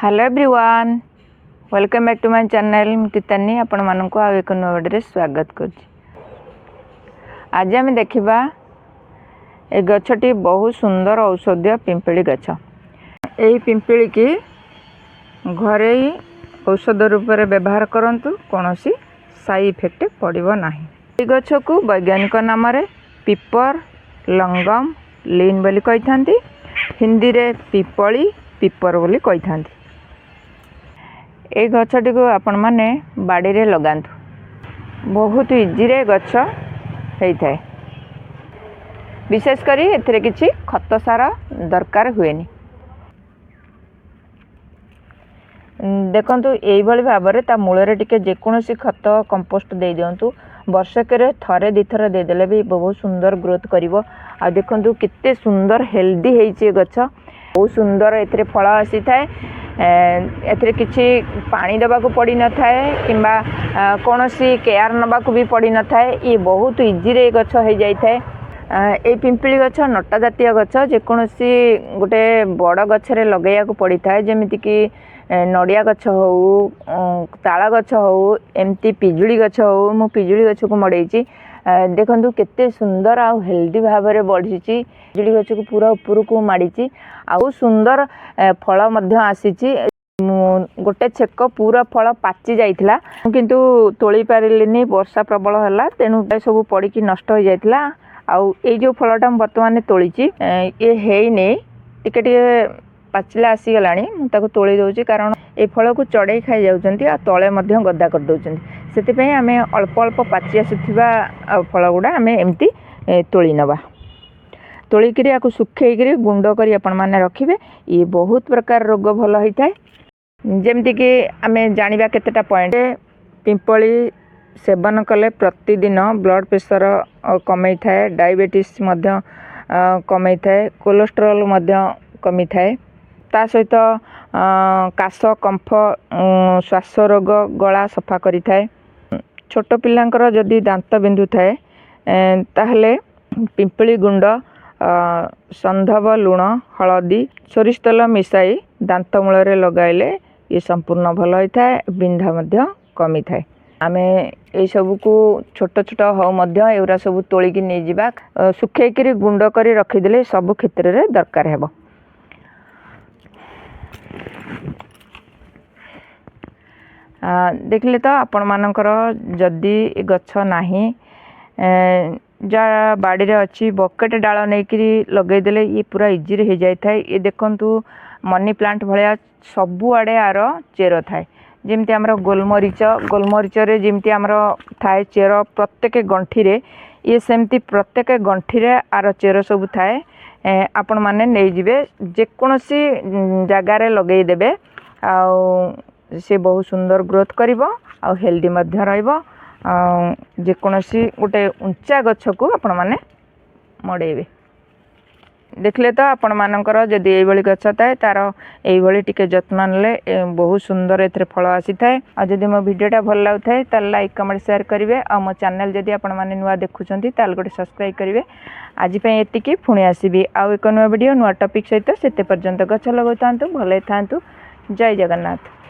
Hello everyone, welcome back to my channel तितानी आपण मानक आ एक नवा वीडियो स्वागत कर। आज आम देखा ए गछटी बहुत सुंदर औषधीय पिंपली गछ। यही पिंपली की घरे ही औषध रूप में व्यवहार करंतु कौनसी साइड इफेक्ट पड़ो ना। ये गछ को वैज्ञानिक नाम रे पिपर लंगम लीन बोली कही, हिंदी रे पिपली पिपर बोली कही। ए गछटी को आपण माने बाड़ी रे लगांतु, बहुत इजी रे गछ होता है। विशेषकर एथिरे किछि खत सार दरकार हुएनी। देखंतु एई भली भाबरे ता मूଳରେ टिके जेकोसी खत कंपोस्ट दे दियंतु। वर्षकरे थरे दिथर दे देले भी बहुत सुंदर ग्रोथ करिवो। आ देखंतु केते सुंदर हेल्दी हेइछि गछ, बहुत सुंदर एथिरे फल आसी थाए। एथिरे किछि पानी देबा को पड़ी न थाए किंबा कोनोसी केयर नबा को भी पड़ी न थाए। ये बहुत इजी रे गछ हो जाई थाए। ए पिंपली गछ नटा जातीय गछ, जेकोसी गोटे बड़ गछरे लगैया को पड़ी थाए, जेमिति कि नड़िया गछ हो, ताला गछ हो, एमती पिजुली गछ हो। मु पिजुली गछ को मड़ेइछि। देखंतु केते सुंदर आ हेल्दी भाव में बढ़ी। पिजुली गछ को पूरा ऊपर को माड़ी आ सुंदर फल मध्य आसीछि। गोटे छेक पूरा फल पाची जाइथिला किंतु तोली पारिलिनी, वर्षा प्रबल हला तेनु सब पड़ी की नष्ट हो जाइथिला। आउ ए जो फलटा वर्तमान तोलीछि ये हेइने टिके टिके पाचिला आसी गलानी। मु ताको तोली दउछि कारण ए फल को चढ़ई खाई जाउछंती आ तळे मध्य गद्दा कर दउछंती। सेति आमे अल्प अल्प पाची आसुथिबा फल गुडा आमे एमती तोली नबा। तोलिकी या सुखेकरी गुंड करी आपण माने रखिबे। ये बहुत प्रकार रोग भल होता है। जेमती कि आमे जानिबा केतेटा पॉइंट। पिंपली सेवन कले प्रतिदिन ब्लड प्रेशर कमै थाए, डायबिटीज मध्य कमै थाए, कोलेस्ट्रॉल मध्य कमी थाए। ता सहित काश कंफ श्वास रोग गला सफा करि थाए। छोट पिलांकर जदि दांत बिंदु थाए ताहले पिंपली गुंड संधव लुण हलदी सोरिष तेल मिसाई दांत मूल लगाइले ये संपूर्ण भल होता है। बिंधा मध्य कमी थाए। आमे ये सब को छोट छोट हो मध्य एउरा सब तोलिकी नहीं जिबा, सुखेकरी गुंड करी रखिदेले सब क्षेत्र रे दरकार हेबो। देखले तो आपण मानकर जदि गछ नाही जा बाड़ी रे अच्छी बकेट डाल नहीं लगेदेले ये पूरा इजी रे हो जाए थाए। ये देखंतु मनी प्लांट भलिया सबु आड़े आर चेर थाए। जेमती आमर गोलमरीच रे जेमती आमर थाए चेर प्रत्येक गंठी रे, ये सेमती प्रत्येक गंठी रे आर चेर सब थाए। आपण माने नहीं जिबे जेकोसी जगार लगे देबे आ से बहुत सुंदर ग्रोथ करिवो आ हेल्दी मध्य रहिवो। जेकोसी गोटे उंचा गछ को आपण माने मड़ेबे। देखले तो आपण मानकर जदि एई भली गछ थाए तार एई भली टिके जत्न नेले बहुत सुंदर एथरे फल आसी थाए। आ जदि मो वीडियोटा भल लागुथाए तार लाइक कमेंट शेयर करिवे। आ मो चैनल जदि आपण माने नुवा देखुचंती ताल गोटे सब्सक्राइब करिवे। आज पई एतिकी पुणी आसीबी आ एक नुवा वीडियो नुवा टॉपिक सहित। सेते पर्यंत गछ लगाउतांतु, भले थांतु। जय जगन्नाथ।